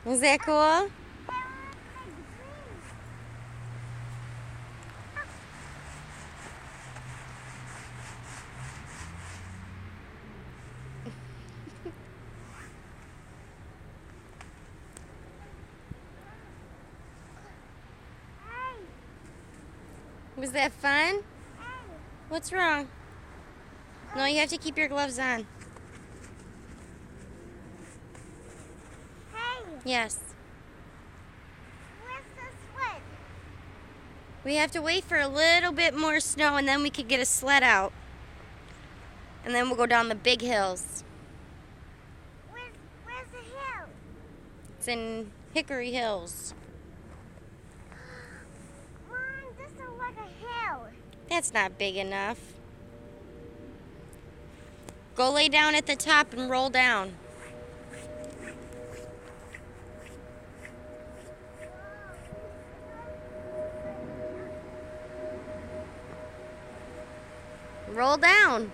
Was that cool? Was that fun? What's wrong? No, you have to keep your gloves on. Hey, Yes. where's the sled? We have to wait for a little bit more snow and then we could get a sled out. And then we'll go down the big hills. Where's the hill? It's in Hickory Hills. Mom, this looks like a hill. That's not big enough. Go lay down at the top and roll down. Roll down.